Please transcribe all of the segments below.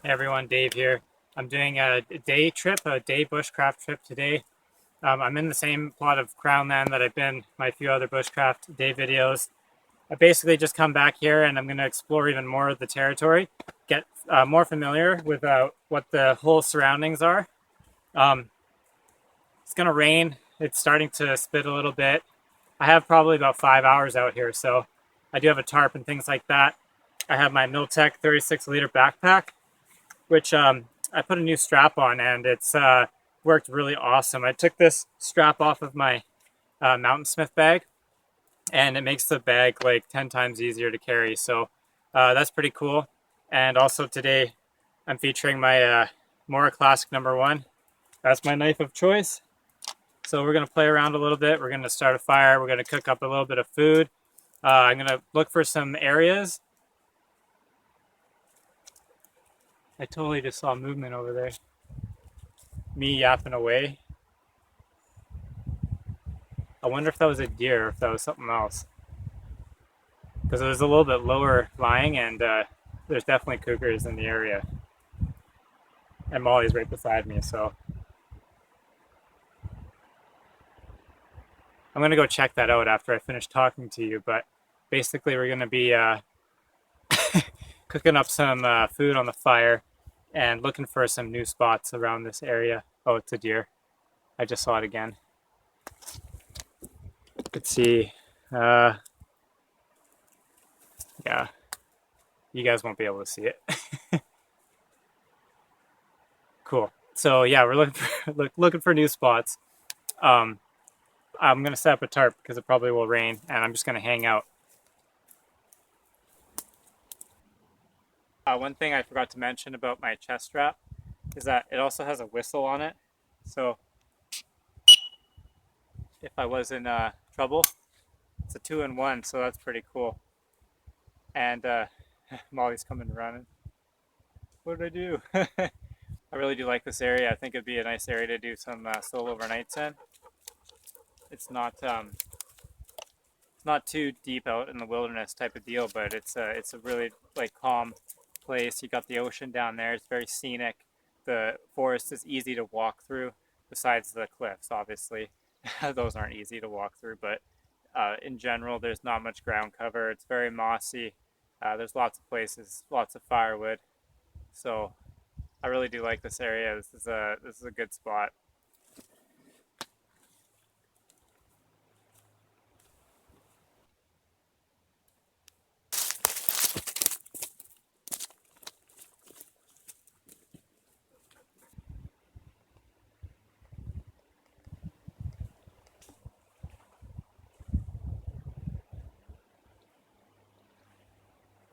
Hey everyone, Dave here. I'm doing a day trip, a day bushcraft trip today. I'm in the same plot of crown land that I've been my few other bushcraft day videos. I basically just come back here and I'm going to explore even more of the territory, get more familiar with what the whole surroundings are. Um, it's going to rain. It's starting to spit a little bit. I have probably about 5 hours out here, so I do have a tarp and things like that. I have my Tec 36L backpack, which I put a new strap on, and it's worked really awesome. I took this strap off of my Mountain Smith bag, and it makes the bag like 10 times easier to carry. So that's pretty cool. And also today, I'm featuring my Mora Classic #1. That's my knife of choice. So we're gonna play around a little bit. We're gonna start a fire. We're gonna cook up a little bit of food. I'm gonna look for some areas. I totally just saw movement over there. Me yapping away. I wonder if that was a deer or if that was something else. Because it was a little bit lower lying, and there's definitely cougars in the area. And Molly's right beside me, so I'm going to go check that out after I finish talking to you. But basically, we're going to be cooking up some food on the fire and looking for some new spots around this area. Oh, it's a deer. I just saw it again. Let's see. Yeah, you guys won't be able to see it. Cool. So yeah, we're looking for new spots. I'm gonna set up a tarp because it probably will rain, and I'm just gonna hang out. One thing I forgot to mention about my chest strap is that it also has a whistle on it. So if I was in trouble, it's a 2-in-1, so that's pretty cool. And Molly's coming running. What did I do? I really do like this area. I think it'd be a nice area to do some solo overnights in. It's not too deep out in the wilderness type of deal, but it's a really like calm place. You got the ocean down there. It's very scenic. The forest is easy to walk through, besides the cliffs, obviously. Those aren't easy to walk through, but in general, there's not much ground cover. It's very mossy. There's lots of places, lots of firewood. So I really do like this area. This is a good spot.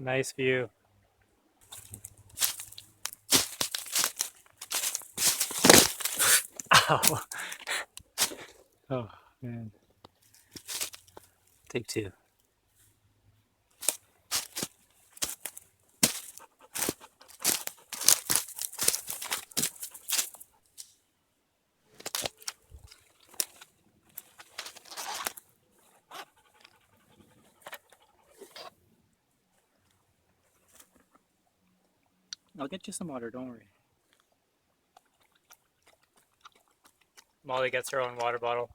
Nice view. Ow. Oh man. Take two. I'll get you some water, don't worry. Molly gets her own water bottle.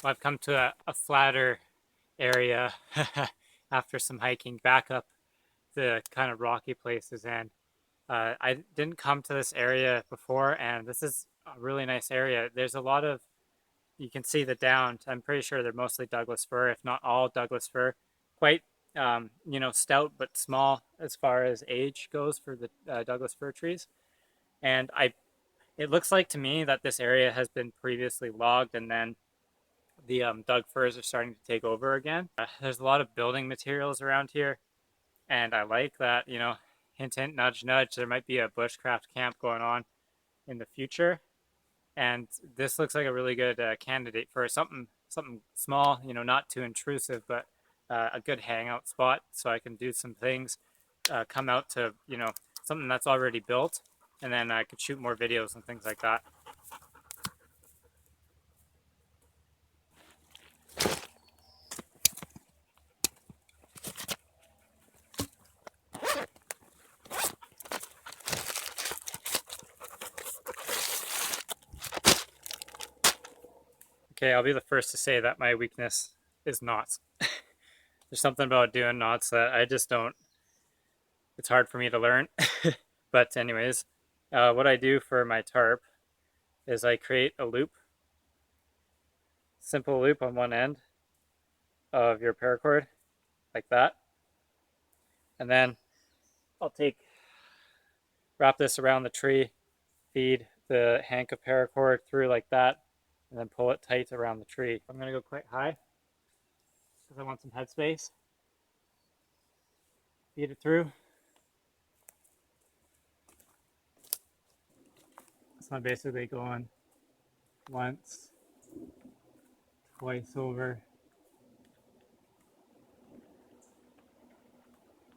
I've come to a flatter area after some hiking back up the kind of rocky places, and I didn't come to this area before, and this is a really nice area. There's a lot of, you can see the downs. I'm pretty sure they're mostly Douglas fir, if not all Douglas fir. Quite, stout but small as far as age goes for the Douglas fir trees. And it looks like to me that this area has been previously logged, and then the Doug firs are starting to take over again. There's a lot of building materials around here, and I like that. Hint, hint, nudge, nudge. There might be a bushcraft camp going on in the future, and this looks like a really good candidate for something small. Not too intrusive, but a good hangout spot so I can do some things, come out to, you know, something that's already built, and then I could shoot more videos and things like that. Okay, I'll be the first to say that my weakness is knots. There's something about doing knots that I just don't, it's hard for me to learn. But anyways, what I do for my tarp is I create a loop, simple loop on one end of your paracord, like that. And then I'll wrap this around the tree, feed the hank of paracord through like that, and then pull it tight around the tree. I'm gonna go quite high because I want some headspace. Feed it through. So I'm basically going once, twice over,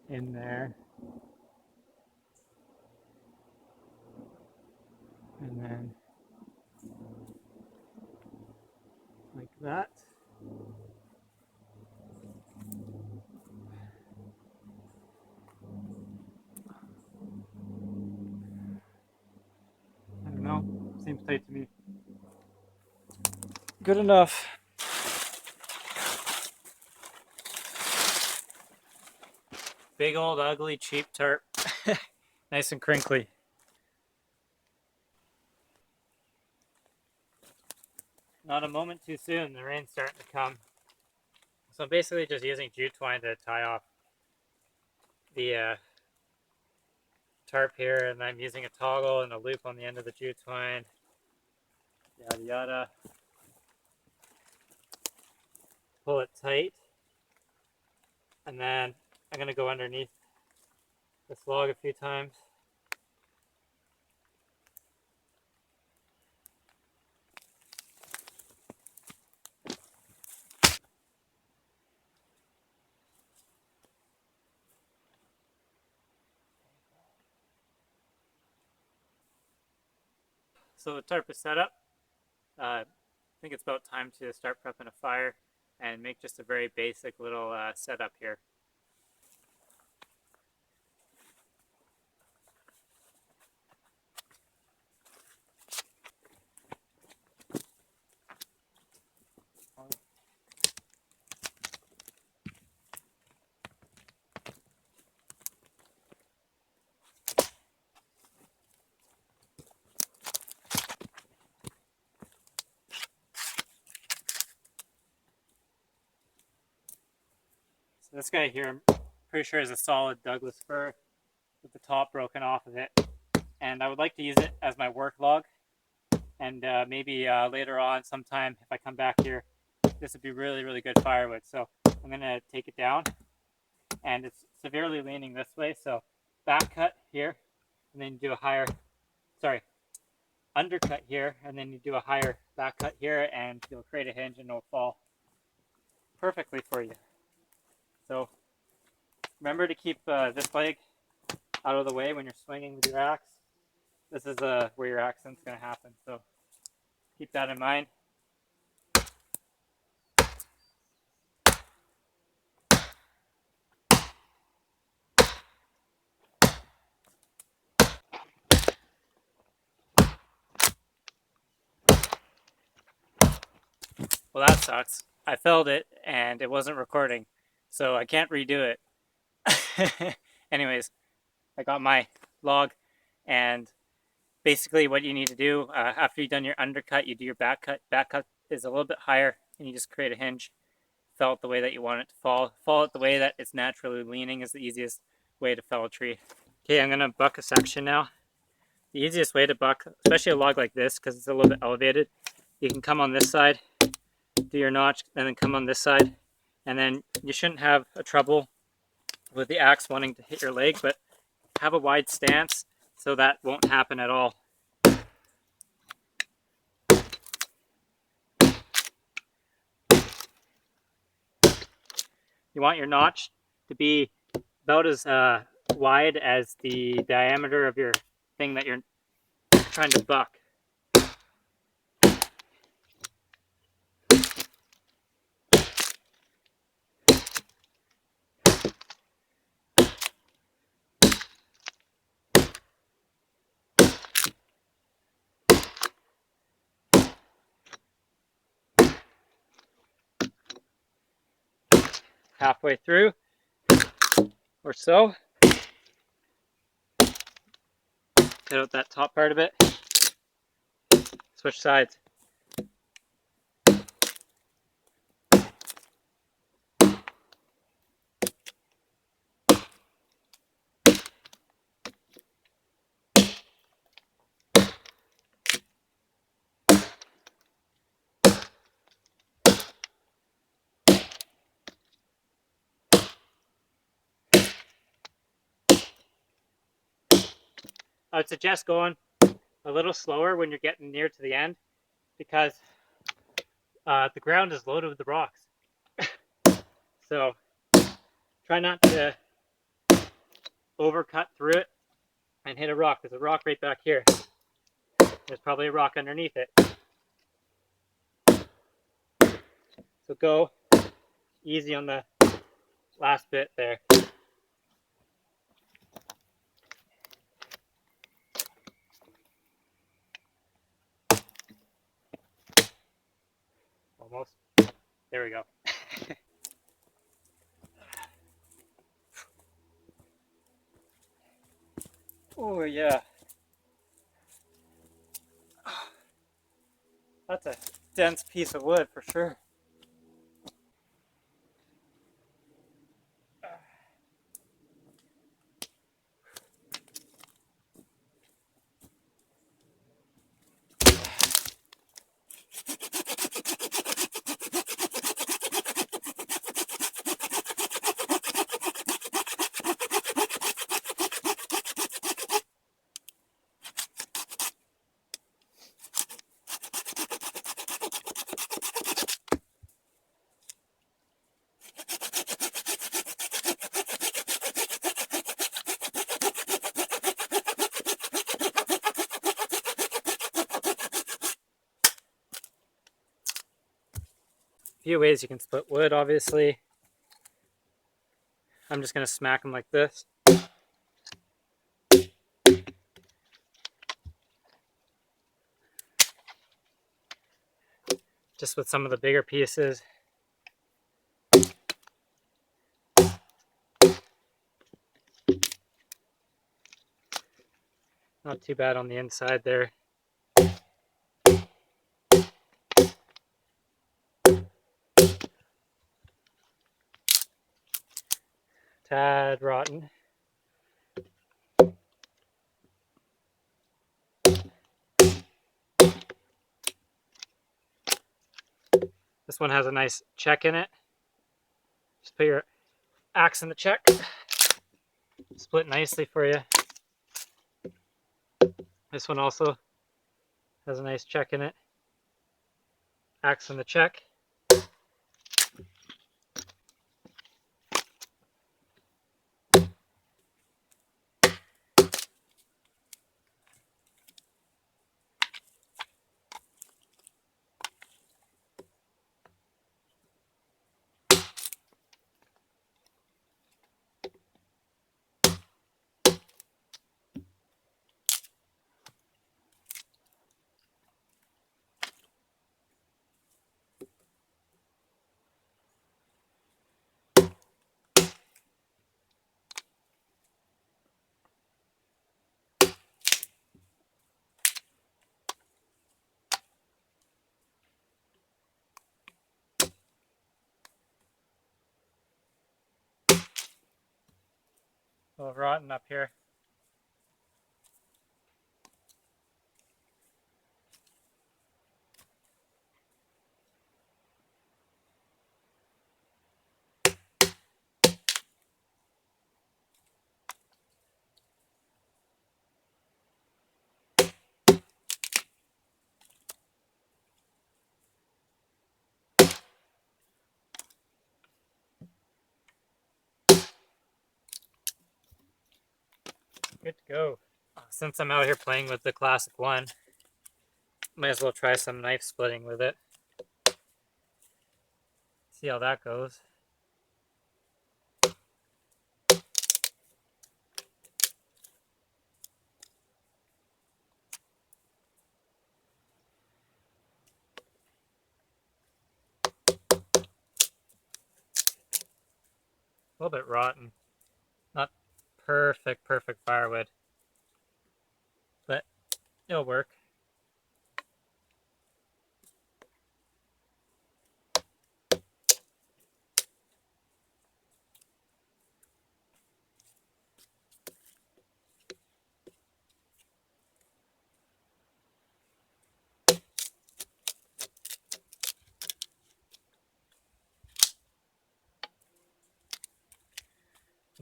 in there, and then like that. I don't know, seems tight to me. Good enough. Big old ugly cheap tarp. Nice and crinkly. Not a moment too soon, the rain's starting to come. So I'm basically just using jute twine to tie off the tarp here, and I'm using a toggle and a loop on the end of the jute twine. Yada yada. Pull it tight, and then I'm going to go underneath this log a few times. So the tarp is set up. I think it's about time to start prepping a fire and make just a very basic little setup here. So this guy here, I'm pretty sure is a solid Douglas fir with the top broken off of it. And I would like to use it as my work log. And maybe later on sometime, if I come back here, this would be really, really good firewood. So I'm going to take it down. And it's severely leaning this way. So back cut here, and then do a higher, undercut here, and then you do a higher back cut here, and you'll create a hinge and it'll fall perfectly for you. So remember to keep this leg out of the way when you're swinging with your axe. This is where your accident's going to happen, so keep that in mind. Well, that sucks. I felled it and it wasn't recording, so I can't redo it. Anyways, I got my log, and basically what you need to do after you've done your undercut, you do your back cut. Back cut is a little bit higher, and you just create a hinge. Fell it the way that you want it to fall. Fall it the way that it's naturally leaning is the easiest way to fell a tree. Okay, I'm gonna buck a section now. The easiest way to buck, especially a log like this, because it's a little bit elevated, you can come on this side, do your notch, and then come on this side, and then you shouldn't have a trouble with the axe wanting to hit your leg, but have a wide stance so that won't happen at all. You want your notch to be about as wide as the diameter of your thing that you're trying to buck. Halfway through or so. Cut out that top part of it. Switch sides. I would suggest going a little slower when you're getting near to the end, because the ground is loaded with the rocks. So try not to overcut through it and hit a rock. There's a rock right back here. There's probably a rock underneath it. So go easy on the last bit there. Almost. There we go. Oh yeah. That's a dense piece of wood for sure. Few ways you can split wood, obviously. I'm just going to smack them like this. Just with some of the bigger pieces. Not too bad on the inside there. Tad rotten. This one has a nice check in it. Just put your axe in the check. Split nicely for you. This one also has a nice check in it. Axe in the check. A little rotten up here. Good to go. Since I'm out here playing with the Classic 1, might as well try some knife splitting with it. See how that goes. A little bit rotten. Not perfect firewood, but it'll work.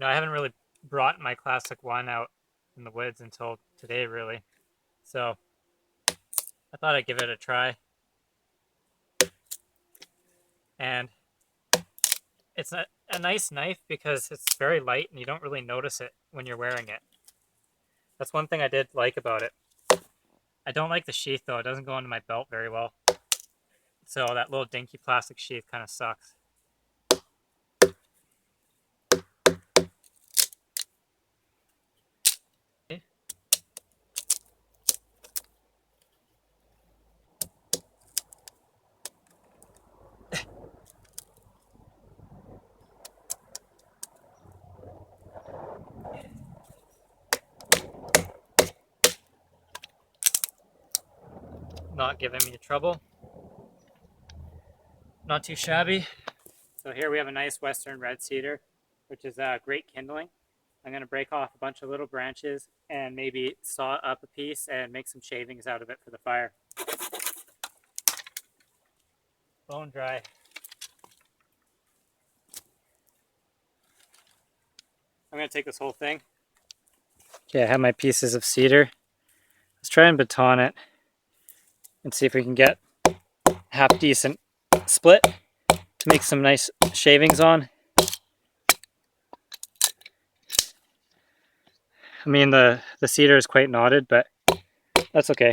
I haven't really brought my Classic 1 out in the woods until today, really. So I thought I'd give it a try. And it's a nice knife because it's very light and you don't really notice it when you're wearing it. That's one thing I did like about it. I don't like the sheath though. It doesn't go into my belt very well. So that little dinky plastic sheath kind of sucks. Not giving me trouble. Not too shabby. So here we have a nice Western red cedar, which is great kindling. I'm going to break off a bunch of little branches and maybe saw up a piece and make some shavings out of it for the fire. Bone dry. I'm going to take this whole thing. Okay, I have my pieces of cedar. Let's try and baton it and see if we can get half decent split to make some nice shavings on. I mean, the cedar is quite knotted, but that's okay.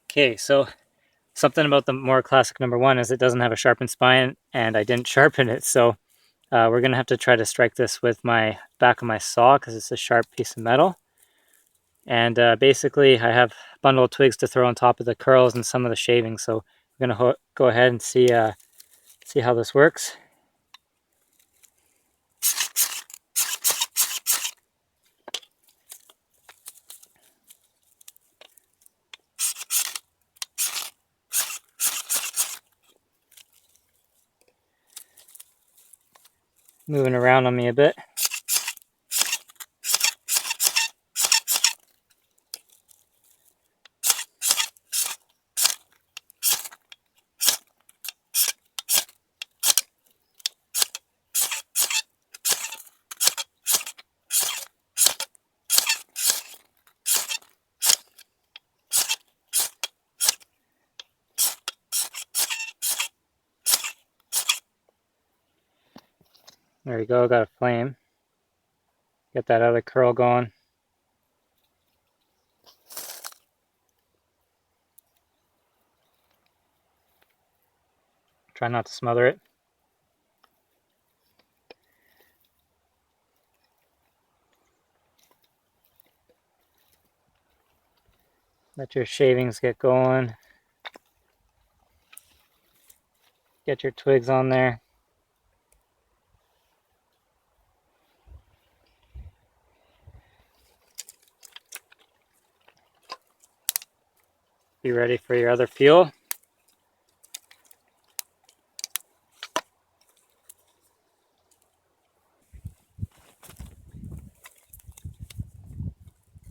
Okay, so something about the Mora Classic number 1 is it doesn't have a sharpened spine, and I didn't sharpen it, so we're going to have to try to strike this with my back of my saw because it's a sharp piece of metal. And basically I have a bundle of twigs to throw on top of the curls and some of the shavings, so we're going to go ahead and see how this works. Moving around on me a bit. There we go, got a flame. Get that other curl going. Try not to smother it. Let your shavings get going. Get your twigs on there. be ready for your other fuel.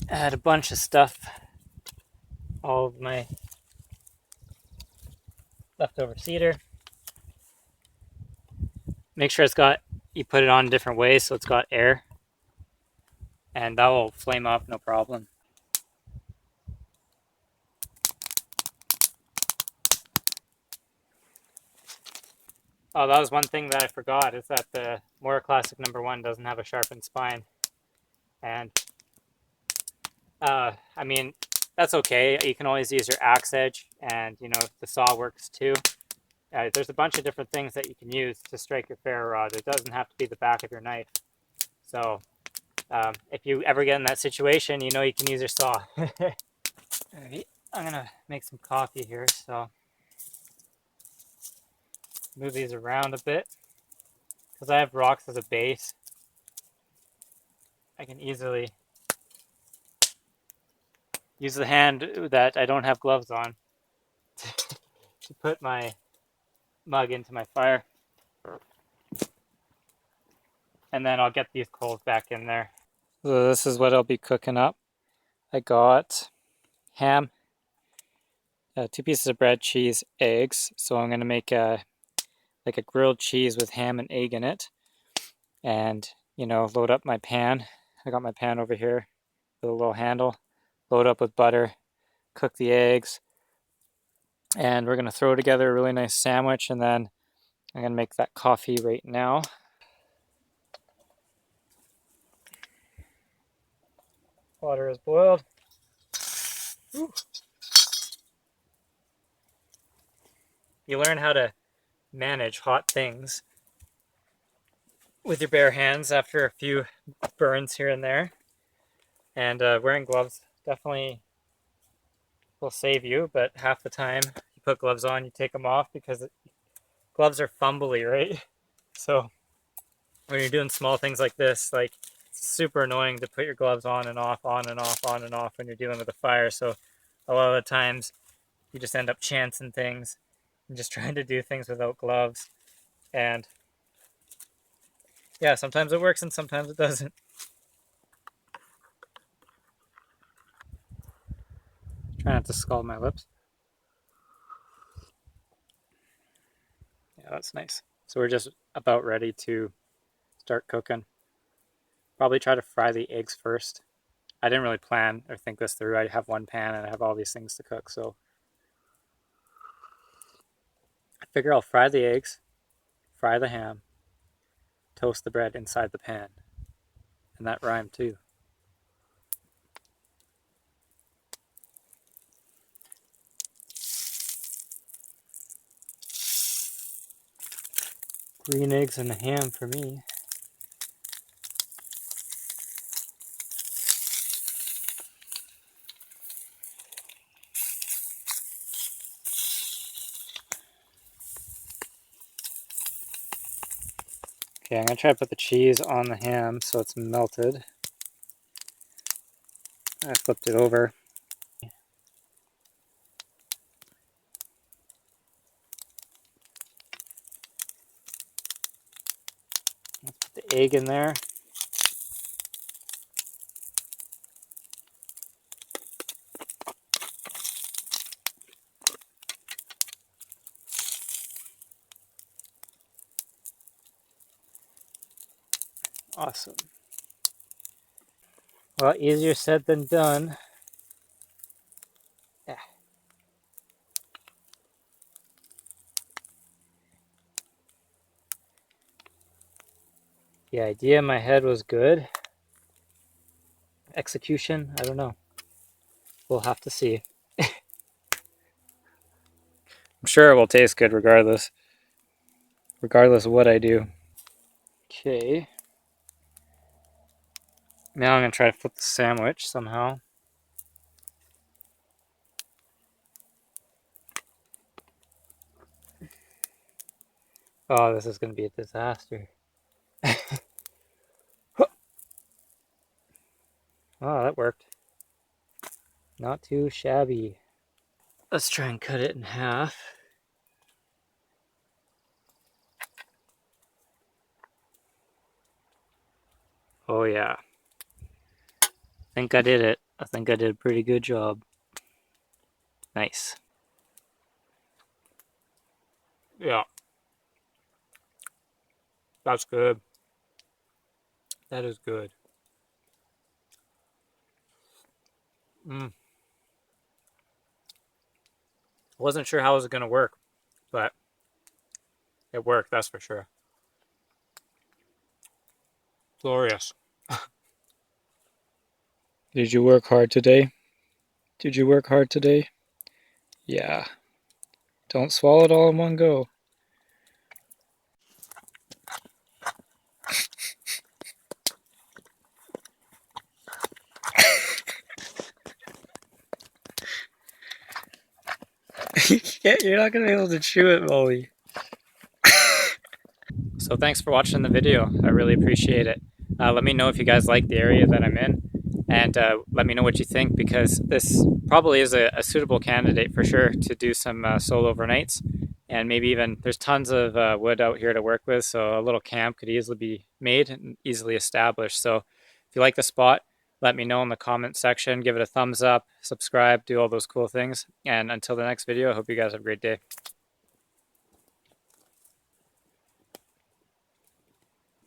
Add a bunch of stuff, all of my leftover cedar. Make sure you put it on different ways so it's got air, and that will flame up no problem. Oh, that was one thing that I forgot, is that the Mora Classic #1 doesn't have a sharpened spine. And I mean, that's okay. You can always use your axe edge, and the saw works too. There's a bunch of different things that you can use to strike your ferro rod. It doesn't have to be the back of your knife. So if you ever get in that situation, you can use your saw. I'm gonna make some coffee here, so move these around a bit. Because I have rocks as a base, I can easily use the hand that I don't have gloves on to put my mug into my fire. And then I'll get these coals back in there. So this is what I'll be cooking up. I got ham, 2 pieces of bread, cheese, eggs. So I'm going to make like a grilled cheese with ham and egg in it. And, load up my pan. I got my pan over here with a little handle. Load up with butter, cook the eggs. And we're going to throw together a really nice sandwich, and then I'm going to make that coffee right now. Water is boiled. Ooh. You learn how to manage hot things with your bare hands after a few burns here and there. And wearing gloves definitely will save you, but half the time you put gloves on, you take them off because gloves are fumbly, right? So when you're doing small things like this, like, it's super annoying to put your gloves on and off, on and off, on and off when you're dealing with a fire. So a lot of the times you just end up chancing things and just trying to do things without gloves. And yeah, sometimes it works and sometimes it doesn't. Try not to scald my lips. Yeah, that's nice. So we're just about ready to start cooking. Probably try to fry the eggs first. I didn't really plan or think this through. I have one pan and I have all these things to cook, so I figure I'll fry the eggs, fry the ham, toast the bread inside the pan. And that rhymed too. Green eggs and ham for me. Okay, I'm going to try to put the cheese on the ham so it's melted. I flipped it over. Let's put the egg in there. Awesome. Well, easier said than done. Yeah. The idea in my head was good. Execution, I don't know. We'll have to see. I'm sure it will taste good regardless of what I do. Okay. Now I'm going to try to flip the sandwich somehow. Oh, this is going to be a disaster. Oh, that worked. Not too shabby. Let's try and cut it in half. Oh yeah. I think I did it. I think I did a pretty good job. Nice. Yeah. That's good. That is good. I wasn't sure how it was going to work, but it worked, that's for sure. Glorious. Did you work hard today? Did you work hard today? Yeah. Don't swallow it all in one go. You're not gonna be able to chew it, Molly. So thanks for watching the video. I really appreciate it. Let me know if you guys like the area that I'm in, and let me know what you think, because this probably is a suitable candidate for sure to do some solo overnights, and maybe even there's tons of wood out here to work with, so a little camp could easily be made and easily established. So if you like the spot, let me know in the comment section, give it a thumbs up, subscribe, do all those cool things, and until the next video, I hope you guys have a great day.